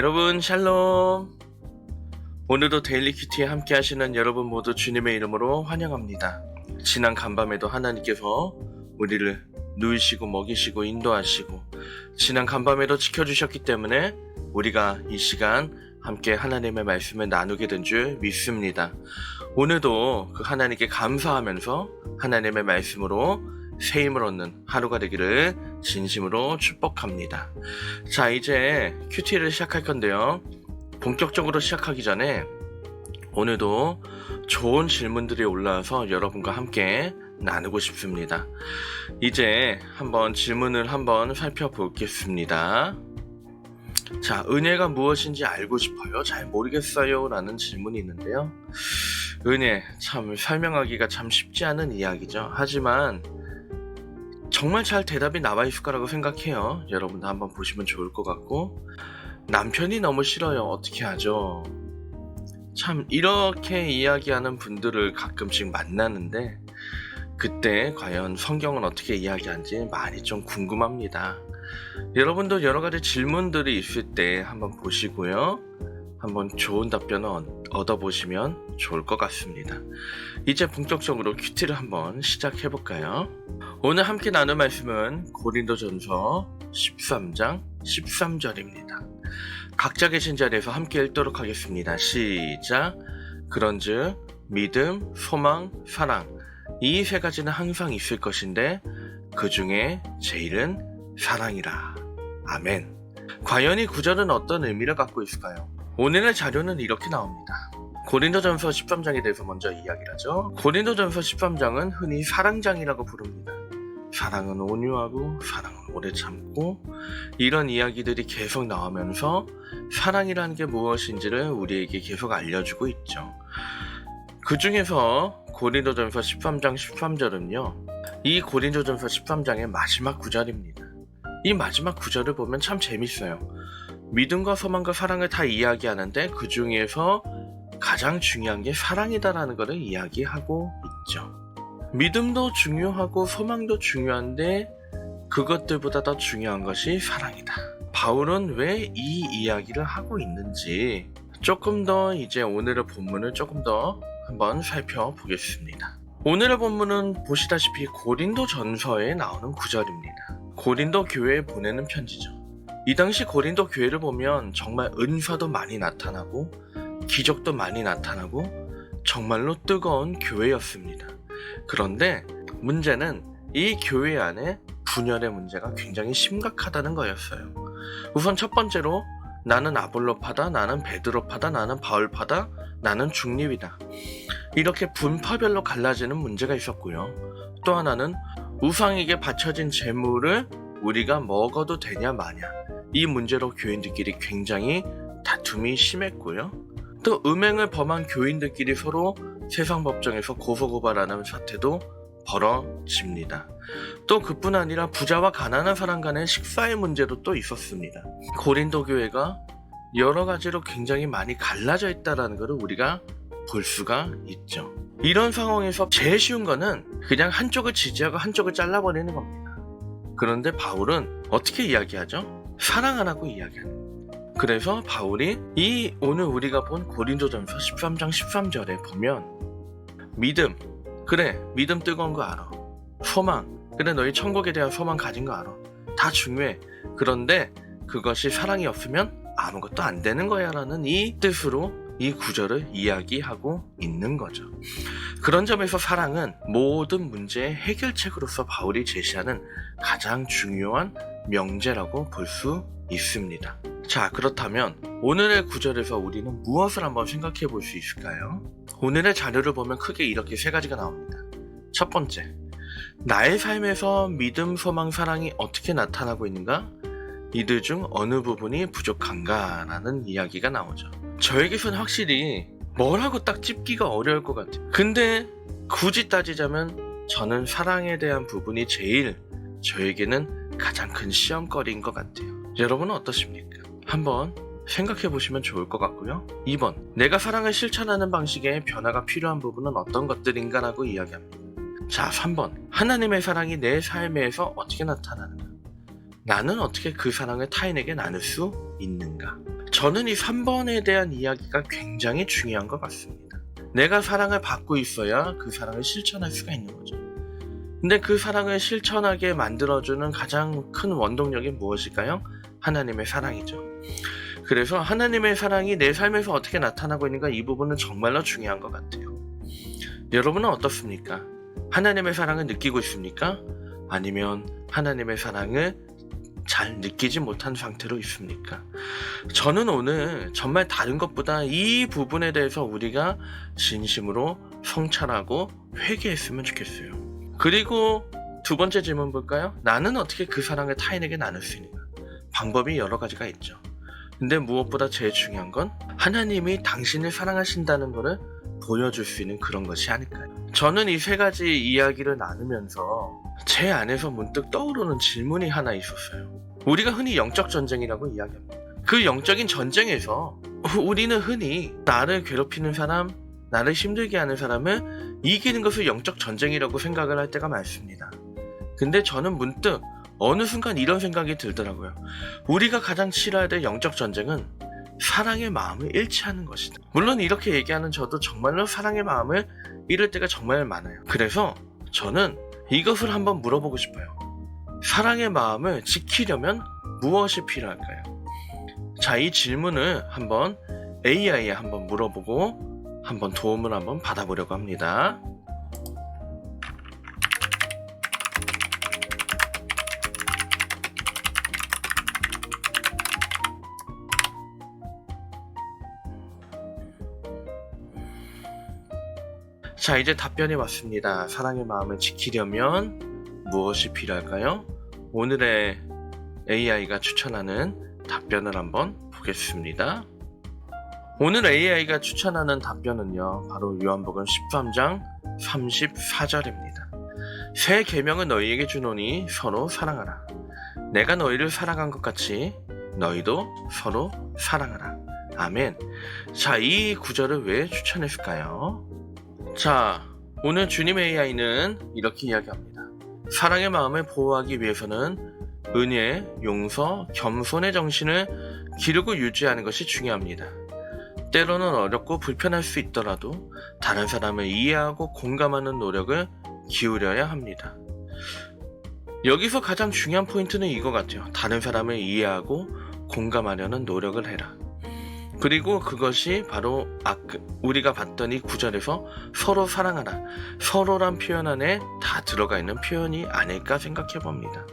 여러분 샬롬. 오늘도 데일리 큐티에 함께 하시는 여러분 모두 주님의 이름으로 환영합니다. 지난 간밤에도 하나님께서 우리를 누이시고 먹이시고 인도하시고 지난 간밤에도 지켜주셨기 때문에 우리가 이 시간 함께 하나님의 말씀을 나누게 된 줄 믿습니다. 오늘도 그 하나님께 감사하면서 하나님의 말씀으로 새 힘을 얻는 하루가 되기를 진심으로 축복합니다. 자, 이제 큐티를 시작할 건데요. 본격적으로 시작하기 전에 오늘도 좋은 질문들이 올라와서 여러분과 함께 나누고 싶습니다. 이제 한번 질문을 한번 살펴보겠습니다. 자, 은혜가 무엇인지 알고 싶어요? 잘 모르겠어요? 라는 질문이 있는데요. 은혜, 참 설명하기가 참 쉽지 않은 이야기죠. 하지만 정말 잘 대답이 나와 있을 거라고 생각해요. 여러분도 한번 보시면 좋을 것 같고, 남편이 너무 싫어요. 어떻게 하죠? 참 이렇게 이야기하는 분들을 가끔씩 만나는데 그때 과연 성경은 어떻게 이야기하는지 많이 좀 궁금합니다. 여러분도 여러 가지 질문들이 있을 때 한번 보시고요. 한번 좋은 답변을 얻어보시면 좋을 것 같습니다. 이제 본격적으로 큐티를 한번 시작해볼까요? 오늘 함께 나눌 말씀은 고린도전서 13장 13절입니다. 각자 계신 자리에서 함께 읽도록 하겠습니다. 시작. 그런즉 믿음, 소망, 사랑 이 세 가지는 항상 있을 것인데 그 중에 제일은 사랑이라. 아멘. 과연 이 구절은 어떤 의미를 갖고 있을까요? 오늘의 자료는 이렇게 나옵니다. 고린도전서 13장에 대해서 먼저 이야기를 하죠. 고린도전서 13장은 흔히 사랑장이라고 부릅니다. 사랑은 온유하고 사랑은 오래 참고 이런 이야기들이 계속 나오면서 사랑이라는 게 무엇인지를 우리에게 계속 알려주고 있죠. 그 중에서 고린도전서 13장 13절은요. 이 고린도전서 13장의 마지막 구절입니다. 이 마지막 구절을 보면 참 재밌어요. 믿음과 소망과 사랑을 다 이야기하는데 그 중에서 가장 중요한 게 사랑이다라는 것을 이야기하고 있죠. 믿음도 중요하고 소망도 중요한데 그것들보다 더 중요한 것이 사랑이다. 바울은 왜 이 이야기를 하고 있는지 조금 더 이제 오늘의 본문을 조금 더 한번 살펴보겠습니다. 오늘의 본문은 보시다시피 고린도 전서에 나오는 구절입니다. 고린도 교회에 보내는 편지죠. 이 당시 고린도 교회를 보면 정말 은사도 많이 나타나고 기적도 많이 나타나고 정말로 뜨거운 교회였습니다. 그런데 문제는 이 교회 안에 분열의 문제가 굉장히 심각하다는 거였어요. 우선 첫 번째로 나는 아볼로파다, 나는 베드로파다, 나는 바울파다, 나는 중립이다. 이렇게 분파별로 갈라지는 문제가 있었고요. 또 하나는 우상에게 바쳐진 재물을 우리가 먹어도 되냐 마냐, 이 문제로 교인들끼리 굉장히 다툼이 심했고요. 또 음행을 범한 교인들끼리 서로 세상 법정에서 고소고발하는 사태도 벌어집니다. 또 그뿐 아니라 부자와 가난한 사람 간의 식사의 문제도 또 있었습니다. 고린도 교회가 여러 가지로 굉장히 많이 갈라져 있다는 것을 우리가 볼 수가 있죠. 이런 상황에서 제일 쉬운 거는 그냥 한쪽을 지지하고 한쪽을 잘라버리는 겁니다. 그런데 바울은 어떻게 이야기하죠? 사랑 안 하고 이야기하는 거예요. 그래서 바울이 이 오늘 우리가 본 고린도전서 13장 13절에 보면 믿음, 그래 믿음 뜨거운 거 알아. 소망, 그래 너희 천국에 대한 소망 가진 거 알아. 다 중요해. 그런데 그것이 사랑이 없으면 아무것도 안 되는 거야 라는 이 뜻으로 이 구절을 이야기하고 있는 거죠. 그런 점에서 사랑은 모든 문제의 해결책으로서 바울이 제시하는 가장 중요한 명제라고 볼 수 있습니다. 자, 그렇다면 오늘의 구절에서 우리는 무엇을 한번 생각해 볼 수 있을까요? 오늘의 자료를 보면 크게 이렇게 세 가지가 나옵니다. 첫 번째, 나의 삶에서 믿음, 소망, 사랑이 어떻게 나타나고 있는가? 이들 중 어느 부분이 부족한가? 라는 이야기가 나오죠. 저에게선 확실히 뭐라고 딱 찝기가 어려울 것 같아요. 근데 굳이 따지자면 저는 사랑에 대한 부분이 제일 저에게는 가장 큰 시험거리인 것 같아요. 여러분은 어떠십니까? 한번 생각해 보시면 좋을 것 같고요. 2번, 내가 사랑을 실천하는 방식에 변화가 필요한 부분은 어떤 것들인가라고 이야기합니다. 자, 3번, 하나님의 사랑이 내 삶에서 어떻게 나타나는가? 나는 어떻게 그 사랑을 타인에게 나눌 수 있는가? 저는 이 3번에 대한 이야기가 굉장히 중요한 것 같습니다. 내가 사랑을 받고 있어야 그 사랑을 실천할 수가 있는 거죠. 근데 그 사랑을 실천하게 만들어주는 가장 큰 원동력이 무엇일까요? 하나님의 사랑이죠. 그래서 하나님의 사랑이 내 삶에서 어떻게 나타나고 있는가, 이 부분은 정말로 중요한 것 같아요. 여러분은 어떻습니까? 하나님의 사랑을 느끼고 있습니까? 아니면 하나님의 사랑을 잘 느끼지 못한 상태로 있습니까? 저는 오늘 정말 다른 것보다 이 부분에 대해서 우리가 진심으로 성찰하고 회개했으면 좋겠어요. 그리고 두 번째 질문 볼까요? 나는 어떻게 그 사랑을 타인에게 나눌 수 있는가? 방법이 여러 가지가 있죠. 근데 무엇보다 제일 중요한 건 하나님이 당신을 사랑하신다는 것을 보여줄 수 있는 그런 것이 아닐까요? 저는 이 세 가지 이야기를 나누면서 제 안에서 문득 떠오르는 질문이 하나 있었어요. 우리가 흔히 영적 전쟁이라고 이야기합니다. 그 영적인 전쟁에서 우리는 흔히 나를 괴롭히는 사람, 나를 힘들게 하는 사람을 이기는 것을 영적 전쟁이라고 생각을 할 때가 많습니다. 근데 저는 문득 어느 순간 이런 생각이 들더라고요. 우리가 가장 치러야 될 영적 전쟁은 사랑의 마음을 잃지 않는 것이다. 물론 이렇게 얘기하는 저도 정말로 사랑의 마음을 잃을 때가 정말 많아요. 그래서 저는 이것을 한번 물어보고 싶어요. 사랑의 마음을 지키려면 무엇이 필요할까요? 자, 이 질문을 한번 AI에 한번 물어보고 한번 도움을 한번 받아보려고 합니다. 자, 이제 답변이 왔습니다. 사랑의 마음을 지키려면 무엇이 필요할까요? 오늘의 AI가 추천하는 답변을 한번 보겠습니다. 오늘 AI가 추천하는 답변은요, 바로 요한복음 13장 34절입니다. 새 계명은 너희에게 주노니 서로 사랑하라. 내가 너희를 사랑한 것 같이 너희도 서로 사랑하라. 아멘. 자, 이 구절을 왜 추천했을까요? 자, 오늘 주님의 AI는 이렇게 이야기합니다. 사랑의 마음을 보호하기 위해서는 은혜, 용서, 겸손의 정신을 기르고 유지하는 것이 중요합니다. 때로는 어렵고 불편할 수 있더라도 다른 사람을 이해하고 공감하는 노력을 기울여야 합니다. 여기서 가장 중요한 포인트는 이거 같아요. 다른 사람을 이해하고 공감하려는 노력을 해라. 그리고 그것이 바로 우리가 봤던 이 구절에서 서로 사랑하라, 서로란 표현 안에 다 들어가 있는 표현이 아닐까 생각해 봅니다.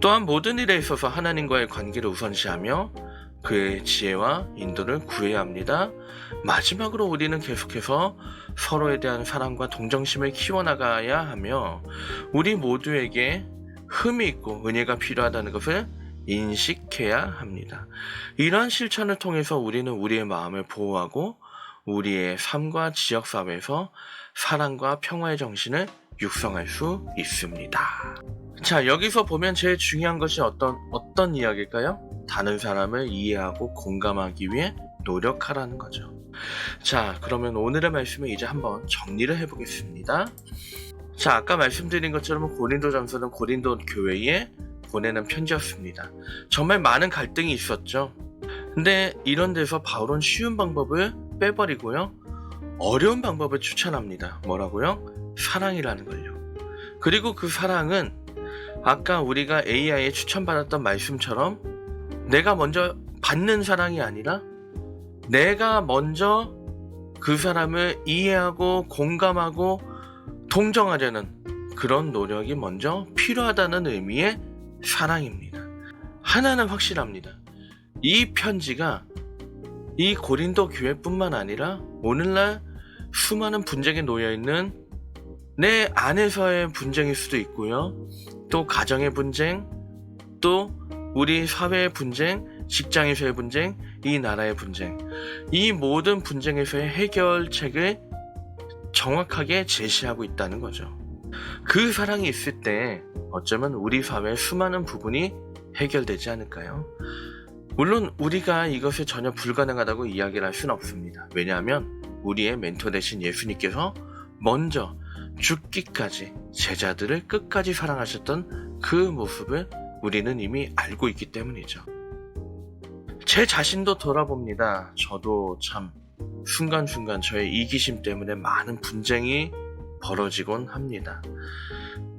또한 모든 일에 있어서 하나님과의 관계를 우선시하며 그의 지혜와 인도를 구해야 합니다. 마지막으로 우리는 계속해서 서로에 대한 사랑과 동정심을 키워나가야 하며 우리 모두에게 흠이 있고 은혜가 필요하다는 것을 인식해야 합니다. 이러한 실천을 통해서 우리는 우리의 마음을 보호하고 우리의 삶과 지역사회에서 사랑과 평화의 정신을 육성할 수 있습니다. 자, 여기서 보면 제일 중요한 것이 어떤 이야기일까요? 다른 사람을 이해하고 공감하기 위해 노력하라는 거죠. 자, 그러면 오늘의 말씀을 이제 한번 정리를 해보겠습니다. 자, 아까 말씀드린 것처럼 고린도전서는 고린도 교회에 보내는 편지였습니다. 정말 많은 갈등이 있었죠. 근데 이런 데서 바울은 쉬운 방법을 빼버리고요, 어려운 방법을 추천합니다. 뭐라고요? 사랑이라는 걸요. 그리고 그 사랑은 아까 우리가 AI에 추천받았던 말씀처럼 내가 먼저 받는 사랑이 아니라 내가 먼저 그 사람을 이해하고 공감하고 동정하려는 그런 노력이 먼저 필요하다는 의미의 사랑입니다. 하나는 확실합니다. 이 편지가 이 고린도 교회뿐만 아니라 오늘날 수많은 분쟁에 놓여있는 내 안에서의 분쟁일 수도 있고요, 또 가정의 분쟁, 또 우리 사회의 분쟁, 직장에서의 분쟁, 이 나라의 분쟁, 이 모든 분쟁에서의 해결책을 정확하게 제시하고 있다는 거죠. 그 사랑이 있을 때 어쩌면 우리 사회의 수많은 부분이 해결되지 않을까요? 물론 우리가 이것을 전혀 불가능하다고 이야기를 할 수는 없습니다. 왜냐하면 우리의 멘토 되신 예수님께서 먼저 죽기까지 제자들을 끝까지 사랑하셨던 그 모습을 우리는 이미 알고 있기 때문이죠. 제 자신도 돌아봅니다. 저도 참 순간순간 저의 이기심 때문에 많은 분쟁이 벌어지곤 합니다.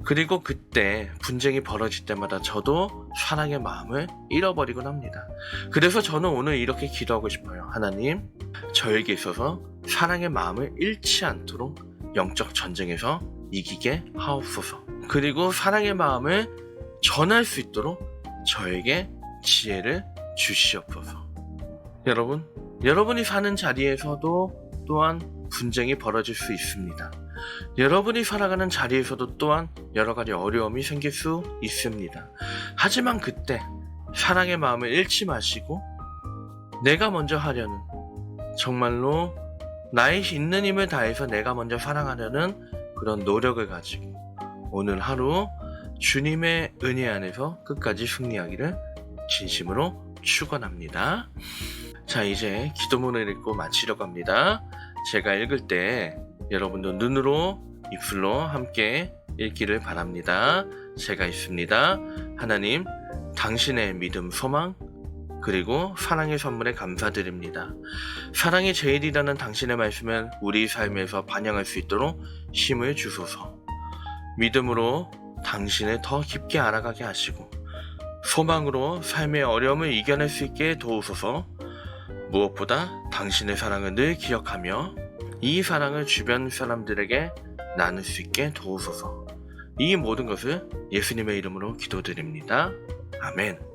그리고 그때 분쟁이 벌어질 때마다 저도 사랑의 마음을 잃어버리곤 합니다. 그래서 저는 오늘 이렇게 기도하고 싶어요. 하나님, 저에게 있어서 사랑의 마음을 잃지 않도록 영적 전쟁에서 이기게 하옵소서. 그리고 사랑의 마음을 전할 수 있도록 저에게 지혜를 주시옵소서. 여러분, 여러분이 사는 자리에서도 또한 분쟁이 벌어질 수 있습니다. 여러분이 살아가는 자리에서도 또한 여러 가지 어려움이 생길 수 있습니다. 하지만 그때 사랑의 마음을 잃지 마시고 내가 먼저 하려는, 정말로 나의 있는 힘을 다해서 내가 먼저 사랑하려는 그런 노력을 가지고 오늘 하루 주님의 은혜 안에서 끝까지 승리하기를 진심으로 축원합니다. 자, 이제 기도문을 읽고 마치려고 합니다. 제가 읽을 때 여러분도 눈으로 입술로 함께 읽기를 바랍니다. 제가 읽습니다. 하나님, 당신의 믿음, 소망, 그리고 사랑의 선물에 감사드립니다. 사랑이 제일이라는 당신의 말씀을 우리 삶에서 반영할 수 있도록 힘을 주소서. 믿음으로 당신을 더 깊게 알아가게 하시고 소망으로 삶의 어려움을 이겨낼 수 있게 도우소서. 무엇보다 당신의 사랑을 늘 기억하며 이 사랑을 주변 사람들에게 나눌 수 있게 도우소서. 이 모든 것을 예수님의 이름으로 기도드립니다. 아멘.